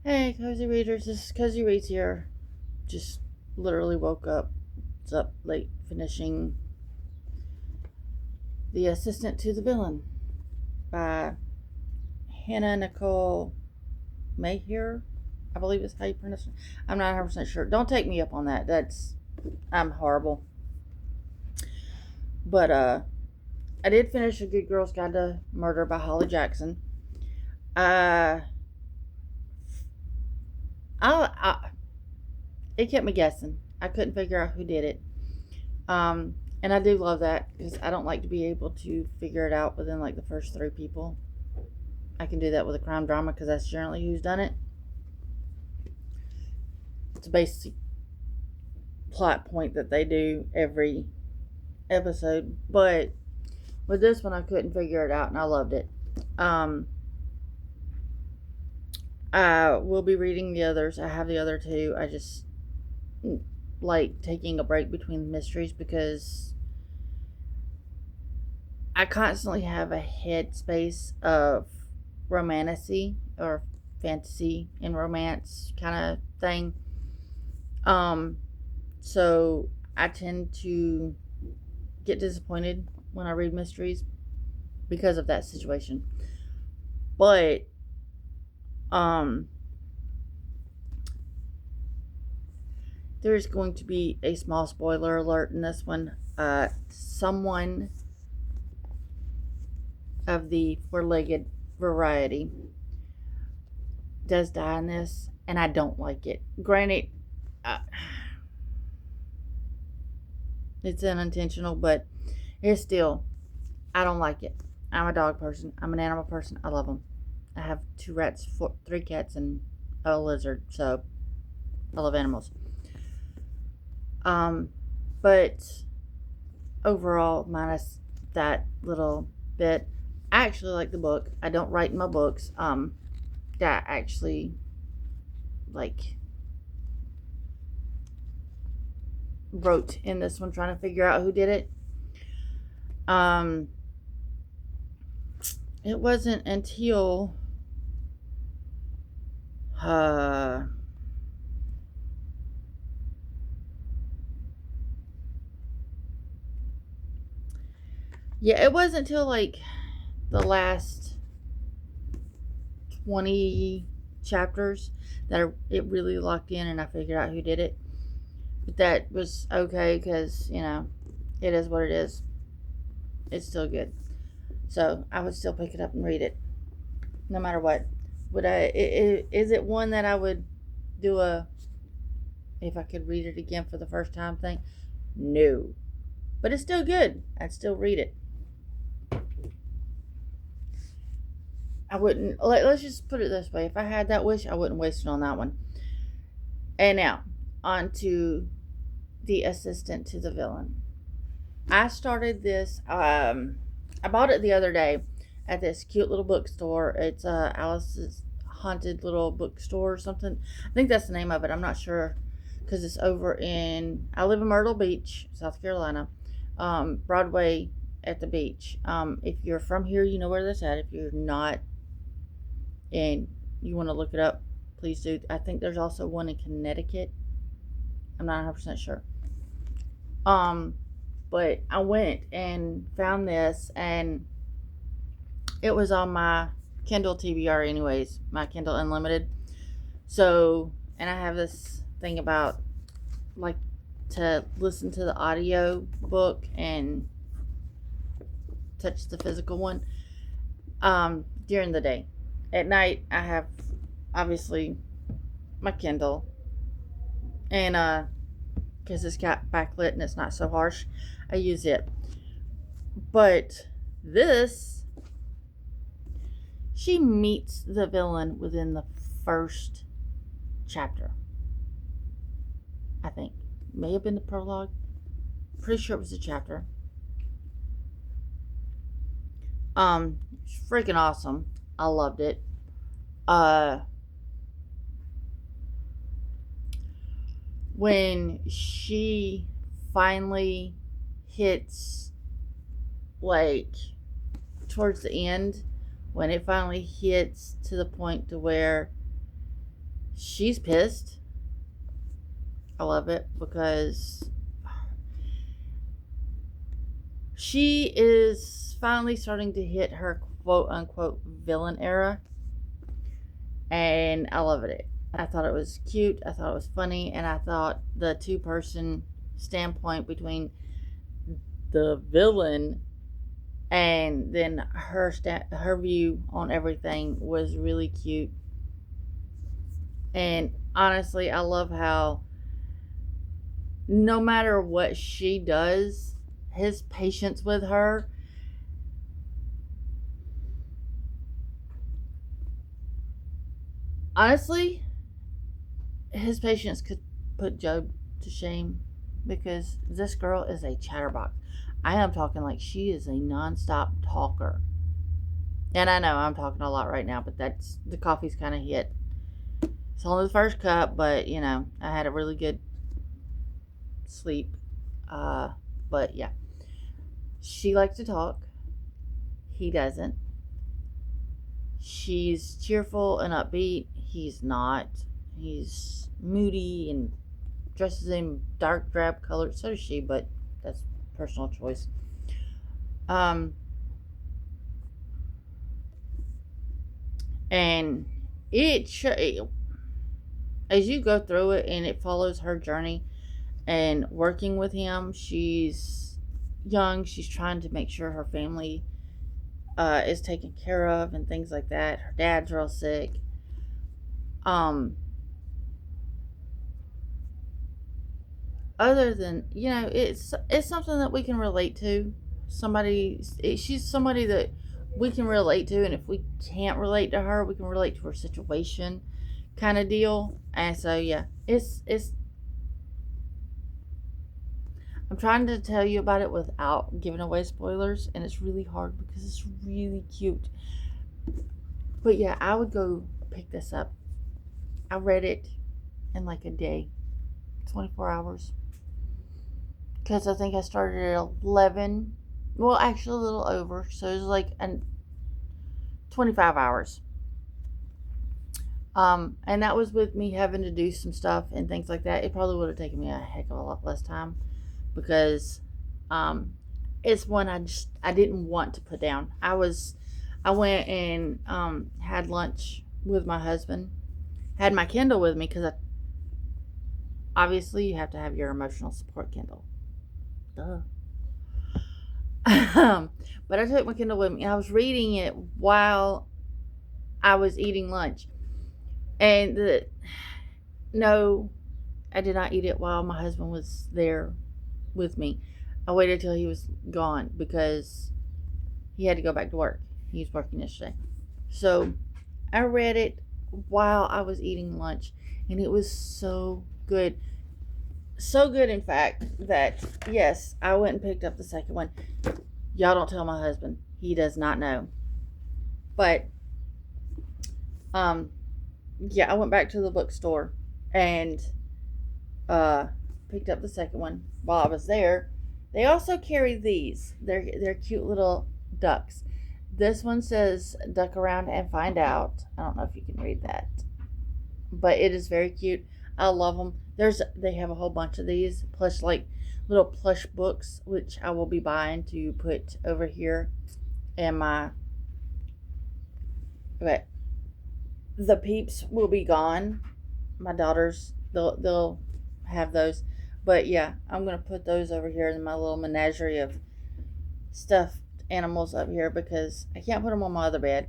Hey, Cozy Readers, this is Cozy Reads here. Just literally woke up. It's up late finishing The Assistant to the Villain by Hannah Nicole Mayher. I believe is how you pronounce it. I'm not 100% sure. Don't take me up on that. I'm horrible. But I did finish A Good Girl's Guide to Murder by Holly Jackson. Uh, I it kept me guessing. I couldn't figure out who did it. And I do love that because I don't like to be able to figure it out within like the first three people. I can do that with a crime drama because that's generally who's done it. It's a basic plot point that they do every episode, but with this one, I couldn't figure it out, and I loved it. Um, I will be reading the others. I have the other two. I just like taking a break between the mysteries because I constantly have a headspace of romantasy or fantasy and romance kind of thing. Um, so I tend to get disappointed when I read mysteries because of that situation. But um, there's going to be a small spoiler alert in this one. Someone of the four-legged variety does die in this, and I don't like it. Granted, uh, it's unintentional, but it's still, I don't like it. I'm a dog person. I'm an animal person. I love them. I have two rats, three cats, and a lizard. So I love animals. Um, but overall, minus that little bit, I actually like the book. I don't write in my books. That actually like wrote in this one, trying to figure out who did it. Um, it wasn't until uh yeah, it wasn't until like the last 20 chapters that it really locked in and I figured out who did it. But that was okay because, it is what it is. It's still good. So I would still pick it up and read it no matter what. Is it one that I would do if I could read it again for the first time thing? No. But it's still good. I'd still read it. I wouldn't, let's just put it this way. If I had that wish, I wouldn't waste it on that one. And now, on to The Assistant to the Villain. I started this, I bought it the other day at this cute little bookstore. It's Alice's Haunted Little Bookstore or something. I think that's the name of it. I'm not sure because it's over I live in Myrtle Beach, South Carolina, Broadway at the beach. If you're from here, you know where that's at. If you're not and you want to look it up, please do. I think there's also one in Connecticut. I'm not 100% sure. But I went and found this, and it was on my Kindle TBR, anyways, my Kindle Unlimited. So, and I have this thing about like to listen to the audio book and touch the physical one during the day. At night, I have obviously my Kindle, and because it's got backlit and it's not so harsh, I use it. But this, she meets the villain within the first chapter. I think may have been the prologue. Pretty sure it was a chapter. It's freaking awesome. I loved it. Uh, when she finally hits, like, towards the end, when it finally hits to the point to where she's pissed. I love it because she is finally starting to hit her quote unquote villain era, and I love it. I thought it was cute, I thought it was funny, and I thought the two-person standpoint between the villain and then her view on everything was really cute. And honestly, I love how no matter what she does, his patience with her, honestly, his patience could put Job to shame because this girl is a chatterbox. I am talking like she is a nonstop talker. And I know I'm talking a lot right now, but that's the coffee's kind of hit. It's only the first cup, but I had a really good sleep. But yeah, she likes to talk. He doesn't. She's cheerful and upbeat. He's not. He's moody and dresses in dark drab colors. So does she, but that's personal choice. Um, and as you go through it, and it follows her journey and working with him. She's young. She's trying to make sure her family is taken care of and things like that. Her dad's real sick. Um, Other than it's something that we can relate to. She's somebody that we can relate to, and if we can't relate to her, we can relate to her situation, kind of deal. And so yeah, it's. I'm trying to tell you about it without giving away spoilers, and it's really hard because it's really cute. But yeah, I would go pick this up. I read it in like a day, 24 hours. Because I think I started at 11. Well, actually, a little over. So it was like 25 hours. And that was with me having to do some stuff and things like that. It probably would have taken me a heck of a lot less time because it's one I didn't want to put down. I went and had lunch with my husband, had my Kindle with me because obviously you have to have your emotional support Kindle. Duh. But I took my Kindle with me and I was reading it while I was eating lunch. And no, I did not eat it while my husband was there with me. I waited till he was gone because he had to go back to work. He was working yesterday. So I read it while I was eating lunch, and it was so good. So good, in fact, that yes, I went and picked up the second one. Y'all don't tell my husband. He does not know. But yeah, I went back to the bookstore and picked up the second one while I was there. They also carry these. They're cute little ducks. This one says duck around and find out. I don't know if you can read that, but it is very cute. I love them. They have a whole bunch of these, plus like little plush books, which I will be buying to put over here in my. But the Peeps will be gone. My daughters, they'll have those. But yeah, I'm gonna put those over here in my little menagerie of stuffed animals up here because I can't put them on my other bed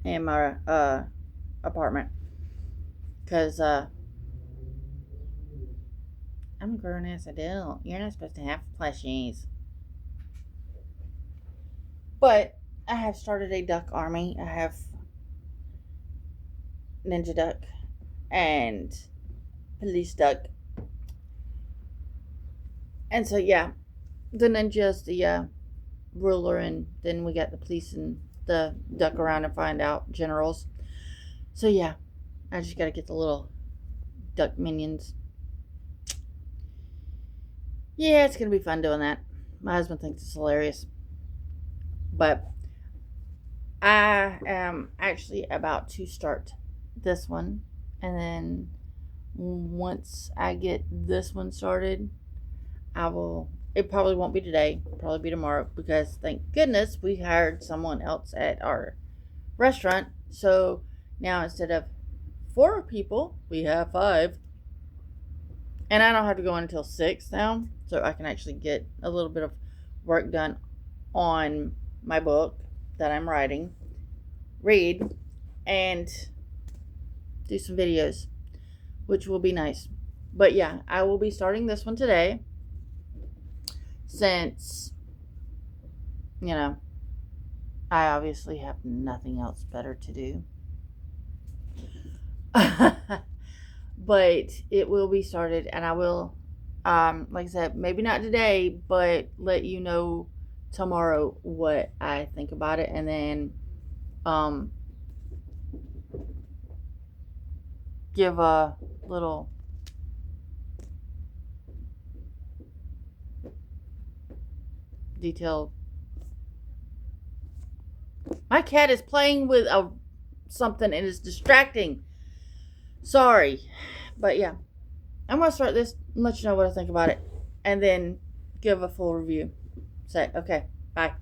in my apartment because I'm a grown ass adult. You're not supposed to have plushies. But I have started a duck army. I have Ninja Duck and Police Duck. And so yeah, the ninja's the ruler, and then we got the police and the duck around and find out generals. So yeah, I just gotta get the little duck minions. Yeah, it's gonna be fun doing that. My husband thinks it's hilarious. But I am actually about to start this one, and then once I get this one started, I will. It probably won't be today. Probably be tomorrow because thank goodness we hired someone else at our restaurant. So now instead of 4 people, we have 5, and I don't have to go in until 6 now, so I can actually get a little bit of work done on my book that I'm writing, read, and do some videos, which will be nice. But yeah, I will be starting this one today since, I obviously have nothing else better to do. But it will be started, and I will, like I said, maybe not today, but let you know tomorrow what I think about it, and then give a little detail. My cat is playing with something and is distracting. Sorry, but yeah, I'm gonna start this and let you know what I think about it, and then give a full review. Say okay, bye.